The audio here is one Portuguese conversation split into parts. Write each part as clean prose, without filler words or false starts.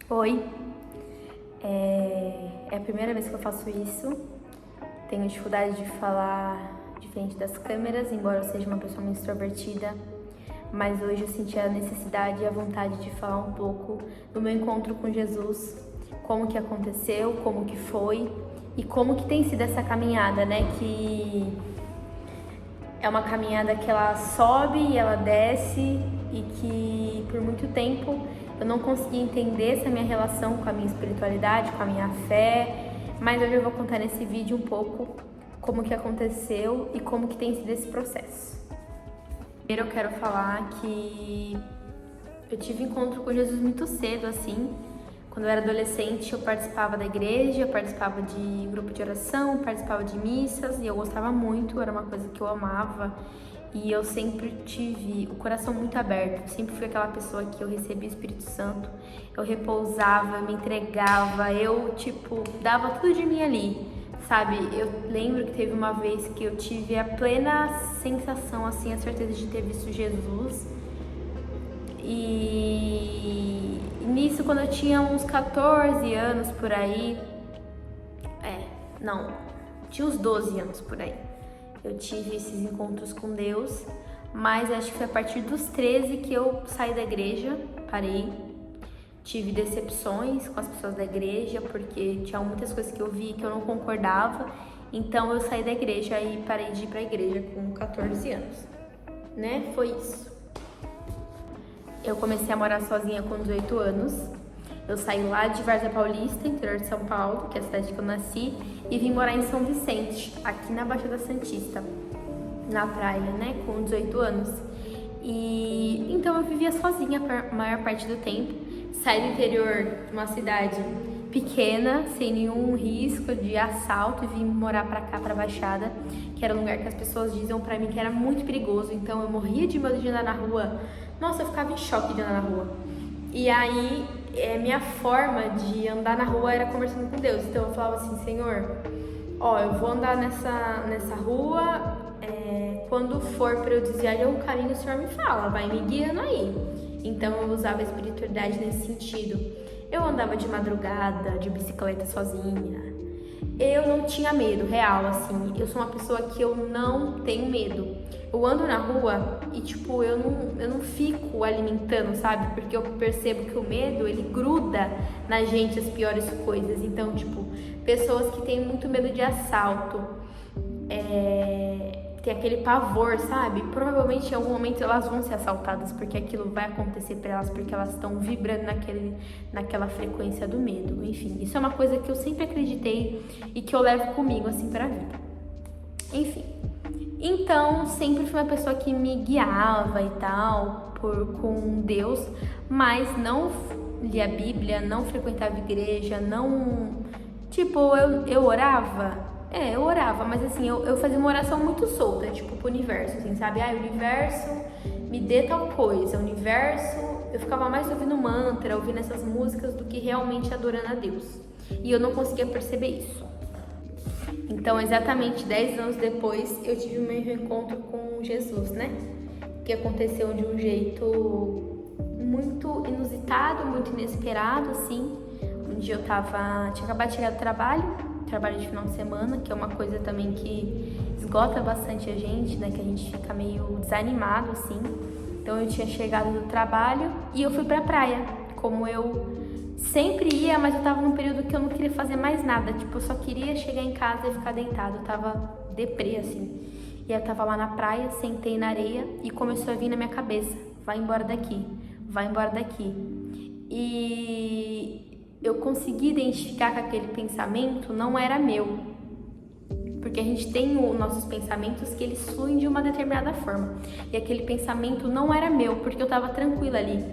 Oi, é a primeira vez que eu faço isso. Tenho dificuldade de falar de frente das câmeras, embora eu seja uma pessoa muito extrovertida. Mas hoje eu senti a necessidade e a vontade de falar um pouco do meu encontro com Jesus, como que aconteceu, como que foi e como que tem sido essa caminhada, né? Que é uma caminhada que ela sobe e ela desce e que por muito tempo eu não consegui entender essa minha relação com a minha espiritualidade, com a minha fé, mas hoje eu vou contar nesse vídeo um pouco como que aconteceu e como que tem sido esse processo. Primeiro eu quero falar que eu tive encontro com Jesus muito cedo, assim. Quando eu era adolescente, eu participava da igreja, eu participava de grupo de oração, participava de missas e eu gostava muito, era uma coisa que eu amava. E eu sempre tive o coração muito aberto, sempre fui aquela pessoa que eu recebia o Espírito Santo, eu repousava, me entregava, eu, dava tudo de mim ali, sabe? Eu lembro que teve uma vez que eu tive a plena sensação, assim, a certeza de ter visto Jesus. E nisso, quando eu tinha uns 14 anos por aí, tinha uns 12 anos por aí, eu tive esses encontros com Deus, mas acho que foi a partir dos 13 que eu saí da igreja, parei. Tive decepções com as pessoas da igreja, porque tinha muitas coisas que eu vi que eu não concordava, então eu saí da igreja e parei de ir pra igreja com 14 anos, né? Foi isso. Eu comecei a morar sozinha com 18 anos. Eu saí lá de Várzea Paulista, interior de São Paulo, que é a cidade que eu nasci, e vim morar em São Vicente, aqui na Baixada Santista, na praia, né, com 18 anos. E então eu vivia sozinha a maior parte do tempo. Saí do interior de uma cidade pequena, sem nenhum risco de assalto, e vim morar pra cá, pra Baixada, que era um lugar que as pessoas diziam pra mim que era muito perigoso, então eu morria de medo de andar na rua. Nossa, eu ficava em choque de andar na rua. E aí, minha forma de andar na rua era conversando com Deus. Então eu falava assim: Senhor, eu vou andar nessa rua, quando for para eu desviar de algum caminho, o Senhor me fala, vai me guiando aí. Então eu usava a espiritualidade nesse sentido. Eu andava de madrugada, de bicicleta sozinha. Eu não tinha medo, real, assim. Eu sou uma pessoa que eu não tenho medo. Eu ando na rua e, eu não fico alimentando, sabe? Porque eu percebo que o medo, ele gruda na gente as piores coisas. Então, pessoas que têm muito medo de assalto, tem aquele pavor, sabe? Provavelmente em algum momento elas vão ser assaltadas, porque aquilo vai acontecer pra elas, porque elas estão vibrando naquela frequência do medo. Enfim, isso é uma coisa que eu sempre acreditei e que eu levo comigo, assim, pra vida. Enfim. Então, sempre fui uma pessoa que me guiava e tal, com Deus, mas não lia a Bíblia, não frequentava igreja, não... eu orava... eu orava, mas assim, eu fazia uma oração muito solta, pro universo, assim, sabe? Universo, me dê tal coisa, universo... Eu ficava mais ouvindo mantra, ouvindo essas músicas do que realmente adorando a Deus. E eu não conseguia perceber isso. Então, exatamente 10 anos depois, eu tive o meu reencontro com Jesus, né? Que aconteceu de um jeito muito inusitado, muito inesperado, assim. Um dia tinha acabado de chegar do trabalho de final de semana, que é uma coisa também que esgota bastante a gente, né? Que a gente fica meio desanimado, assim. Então, eu tinha chegado do trabalho e eu fui pra praia, como eu sempre ia, mas eu tava num período que eu não queria fazer mais nada. Eu só queria chegar em casa e ficar deitado. Eu tava deprê, assim. E eu tava lá na praia, sentei na areia e começou a vir na minha cabeça: vai embora daqui, vai embora daqui. E eu consegui identificar que aquele pensamento não era meu. Porque a gente tem os nossos pensamentos que eles fluem de uma determinada forma. E aquele pensamento não era meu, porque eu tava tranquila ali.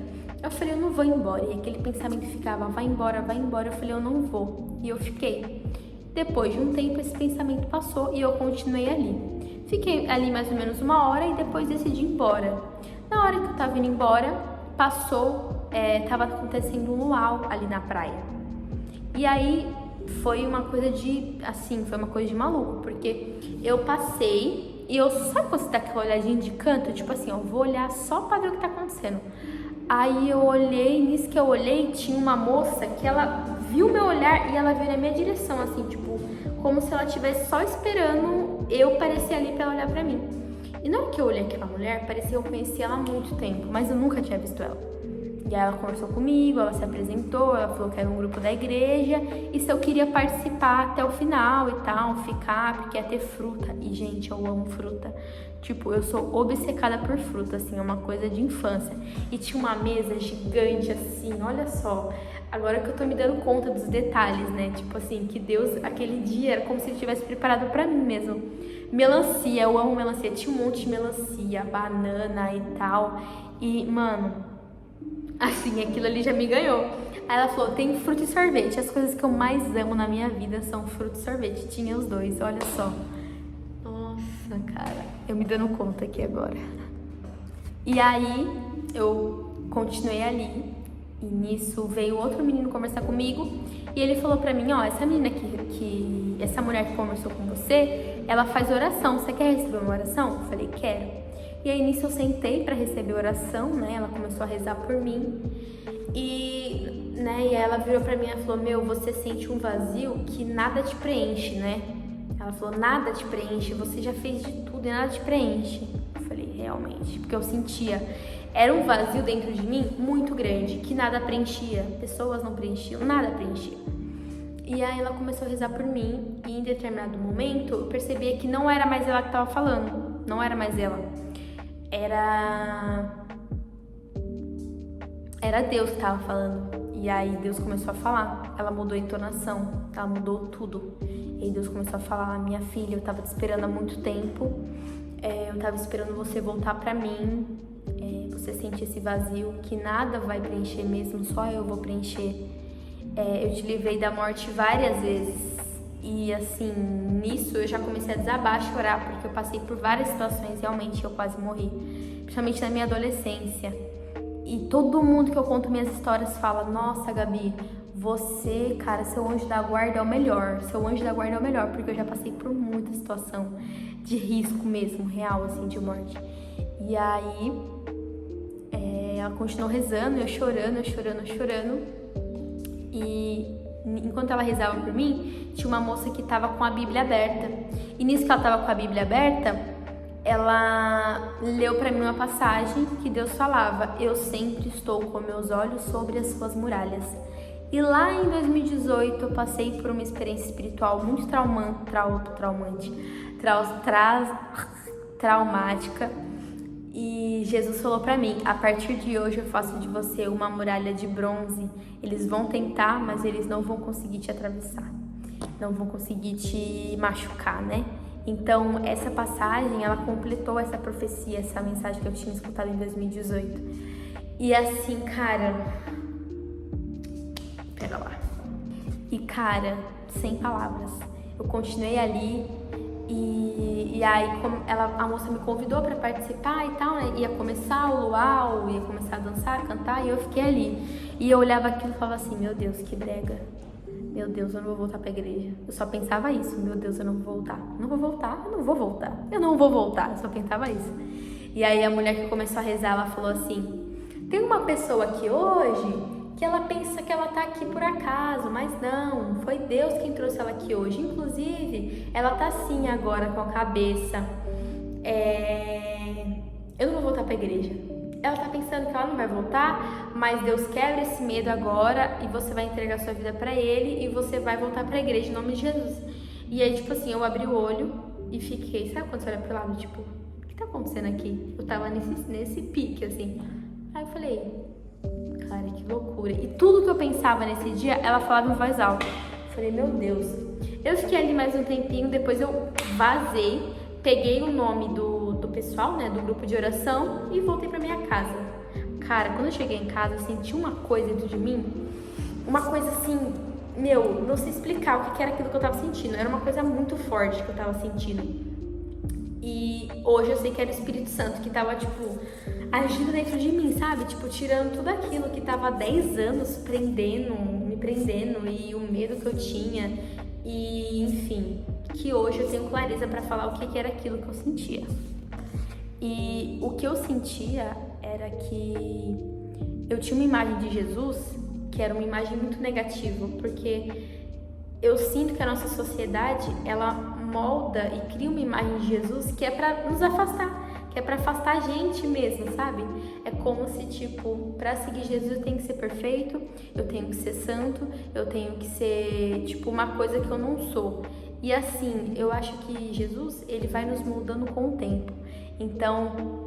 Eu falei: eu não vou embora. E aquele pensamento ficava: vai embora, vai embora. Eu falei: eu não vou. E eu fiquei. Depois de um tempo, esse pensamento passou e eu continuei ali. Fiquei ali mais ou menos 1 hora e depois decidi ir embora. Na hora que eu tava indo embora, passou, tava acontecendo um luau ali na praia. E aí foi uma coisa de maluco, porque eu passei e sabe quando você dá aquela olhadinha de canto? Vou olhar só pra ver o que tá acontecendo. Aí eu olhei, nisso que eu olhei, tinha uma moça que ela viu meu olhar e ela veio na minha direção, assim, tipo, como se ela estivesse só esperando eu aparecer ali pra ela olhar pra mim. E na hora que eu olhei aquela mulher, parecia que eu conhecia ela há muito tempo, mas eu nunca tinha visto ela. E aí ela conversou comigo, ela se apresentou, ela falou que era um grupo da igreja e se eu queria participar até o final e tal, ficar, porque ia ter fruta. E, gente, eu amo fruta. Tipo, eu sou obcecada por fruta, assim, é uma coisa de infância. E tinha uma mesa gigante, assim, olha só. Agora que eu tô me dando conta dos detalhes, né? Tipo assim, que Deus, aquele dia, era como se ele tivesse preparado pra mim mesmo. Melancia, eu amo melancia. Tinha um monte de melancia, banana e tal. E, mano, assim, aquilo ali já me ganhou. Aí ela falou, tem fruta e sorvete. As coisas que eu mais amo na minha vida são fruta e sorvete. Tinha os dois, olha só. Nossa, cara, eu me dando conta aqui agora. E aí, eu continuei ali. E nisso veio outro menino conversar comigo. E ele falou pra mim, ó, essa menina aqui, essa mulher que conversou com você, ela faz oração. Você quer receber uma oração? Eu falei, quero. E aí nisso eu sentei para receber oração, né? Ela começou a rezar por mim. E, né, e ela virou para mim e falou: "Meu, você sente um vazio que nada te preenche, né?" Ela falou: "Nada te preenche, você já fez de tudo e nada te preenche." Eu falei: "Realmente", porque eu sentia era um vazio dentro de mim muito grande, que nada preenchia, pessoas não preenchiam, nada preenchia. E aí ela começou a rezar por mim e em determinado momento eu percebia que não era mais ela que estava falando, não era mais ela. Era Deus que estava falando. E aí Deus começou a falar. Ela mudou a entonação, ela mudou tudo. E aí Deus começou a falar: "Minha filha, eu tava te esperando há muito tempo. Eu tava esperando você voltar pra mim. Você sente esse vazio que nada vai preencher mesmo, só eu vou preencher. Eu te livrei da morte várias vezes." E assim, nisso eu já comecei a desabar, a chorar, porque eu passei por várias situações, realmente eu quase morri. Principalmente na minha adolescência. E todo mundo que eu conto minhas histórias fala: "Nossa, Gabi, você, cara, seu anjo da guarda é o melhor. Seu anjo da guarda é o melhor", porque eu já passei por muita situação de risco mesmo, real, assim, de morte. E aí, ela continuou rezando, eu chorando. E enquanto ela rezava por mim, tinha uma moça que tava com a Bíblia aberta. E nisso que ela tava com a Bíblia aberta, ela leu pra mim uma passagem que Deus falava: "Eu sempre estou com meus olhos sobre as suas muralhas." E lá em 2018 eu passei por uma experiência espiritual muito traumática. E Jesus falou pra mim: "A partir de hoje eu faço de você uma muralha de bronze. Eles vão tentar, mas eles não vão conseguir te atravessar. Não vão conseguir te machucar, né?" Então, essa passagem, ela completou essa profecia, essa mensagem que eu tinha escutado em 2018. E assim, cara... Pera lá. E, cara, sem palavras. Eu continuei ali e aí a moça me convidou pra participar e tal, né? Ia começar o luau, ia começar a dançar, cantar, e eu fiquei ali. E eu olhava aquilo e falava assim: "Meu Deus, que brega. Meu Deus, eu não vou voltar pra igreja." Eu só pensava isso: "Meu Deus, eu não vou voltar. Não vou voltar, eu não vou voltar. Eu não vou voltar." Eu só pensava isso. E aí a mulher que começou a rezar, ela falou assim: "Tem uma pessoa aqui hoje que ela pensa que ela tá aqui por acaso, mas não, foi Deus quem trouxe ela aqui hoje. Inclusive, ela tá assim agora com a cabeça. Eu não vou voltar pra igreja. Ela tá pensando que ela não vai voltar, mas Deus quebra esse medo agora e você vai entregar sua vida pra Ele e você vai voltar pra igreja em nome de Jesus." E aí, tipo assim, eu abri o olho e fiquei, sabe quando você olha pro lado, tipo, o que tá acontecendo aqui? Eu tava nesse pique, assim. Aí eu falei: "Cara, que loucura." E tudo que eu pensava nesse dia, ela falava em voz alta. Eu falei: "Meu Deus." Eu fiquei ali mais um tempinho, depois eu vazei, peguei o nome do pessoal, né, do grupo de oração e voltei pra minha casa. Cara, quando eu cheguei em casa, eu senti uma coisa dentro de mim, uma coisa assim, meu, não sei explicar o que era aquilo que eu tava sentindo. Era uma coisa muito forte que eu tava sentindo. E hoje eu sei que era o Espírito Santo que tava, tipo, agindo dentro de mim, sabe? Tipo, tirando tudo aquilo que tava há 10 anos me prendendo e o medo que eu tinha. E, enfim, que hoje eu tenho clareza pra falar o que era aquilo que eu sentia. E o que eu sentia era que eu tinha uma imagem de Jesus que era uma imagem muito negativa, porque eu sinto que a nossa sociedade, ela molda e cria uma imagem de Jesus que é pra nos afastar, que é pra afastar a gente mesmo, sabe? É como se, tipo, pra seguir Jesus eu tenho que ser perfeito, eu tenho que ser santo, eu tenho que ser, tipo, uma coisa que eu não sou. E assim, eu acho que Jesus, ele vai nos moldando com o tempo. Então,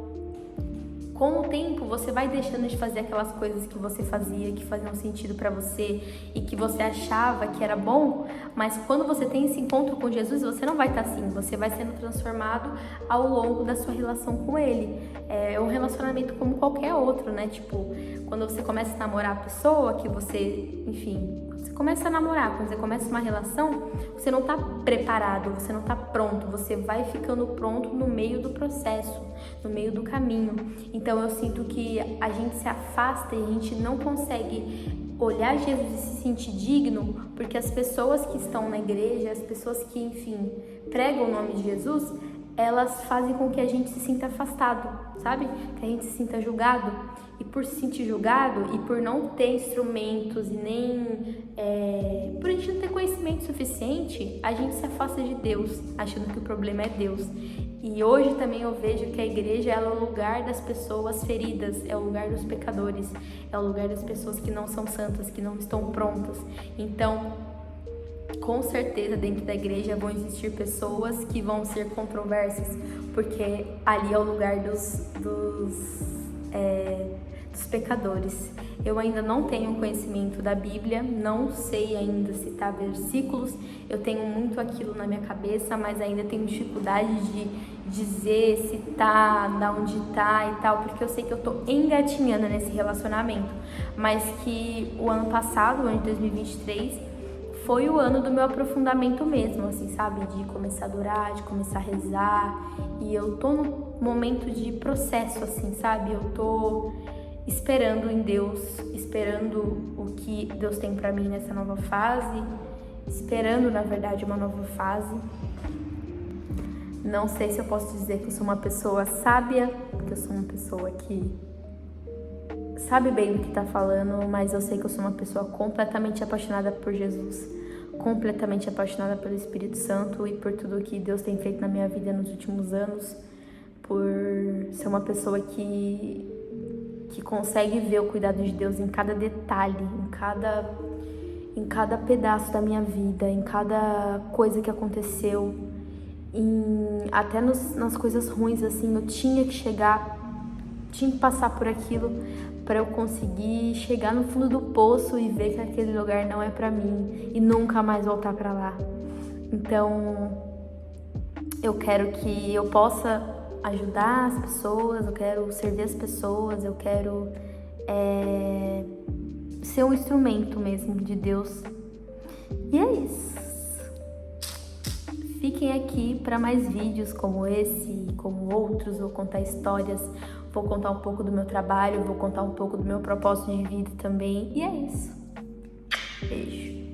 com o tempo, você vai deixando de fazer aquelas coisas que você fazia, que faziam sentido pra você e que você achava que era bom, mas quando você tem esse encontro com Jesus, você não vai estar assim, você vai sendo transformado ao longo da sua relação com Ele. É um relacionamento como qualquer outro, né? Tipo, quando você começa a namorar a pessoa, que você, enfim, você começa a namorar, quando você começa uma relação, você não tá preparado, você não tá pronto, você vai ficando pronto no meio do processo, no meio do caminho. Então eu sinto que a gente se afasta e a gente não consegue olhar Jesus e se sentir digno, porque as pessoas que estão na igreja, as pessoas que, enfim, pregam o nome de Jesus, elas fazem com que a gente se sinta afastado, sabe? Que a gente se sinta julgado. E por se sentir julgado e por não ter instrumentos e nem... por a gente não ter conhecimento suficiente, a gente se afasta de Deus, achando que o problema é Deus. E hoje também eu vejo que a igreja ela é o lugar das pessoas feridas, é o lugar dos pecadores, é o lugar das pessoas que não são santas, que não estão prontas. Então, com certeza dentro da igreja vão existir pessoas que vão ser controversas, porque ali é o lugar dos pecadores. Eu ainda não tenho conhecimento da Bíblia, não sei ainda citar versículos, eu tenho muito aquilo na minha cabeça, mas ainda tenho dificuldade de dizer, citar, da onde tá e tal, porque eu sei que eu tô engatinhando nesse relacionamento, mas que o ano passado, o ano de 2023, foi o ano do meu aprofundamento mesmo, assim, sabe? De começar a adorar, de começar a rezar, e eu tô num momento de processo, assim, sabe? Eu tô esperando em Deus, esperando o que Deus tem pra mim nessa nova fase, esperando, na verdade, uma nova fase. Não sei se eu posso dizer que eu sou uma pessoa sábia, porque eu sou uma pessoa que sabe bem do que tá falando, mas eu sei que eu sou uma pessoa completamente apaixonada por Jesus, completamente apaixonada pelo Espírito Santo e por tudo que Deus tem feito na minha vida nos últimos anos, por ser uma pessoa que consegue ver o cuidado de Deus em cada detalhe, em cada pedaço da minha vida, em cada coisa que aconteceu, até nas coisas ruins, assim, eu tinha que passar por aquilo para eu conseguir chegar no fundo do poço e ver que aquele lugar não é para mim e nunca mais voltar para lá. Então, eu quero que eu possa ajudar as pessoas, eu quero servir as pessoas, eu quero ser um instrumento mesmo de Deus. E é isso. Fiquem aqui para mais vídeos como esse, como outros. Vou contar histórias, vou contar um pouco do meu trabalho, vou contar um pouco do meu propósito de vida também. E é isso. Beijo.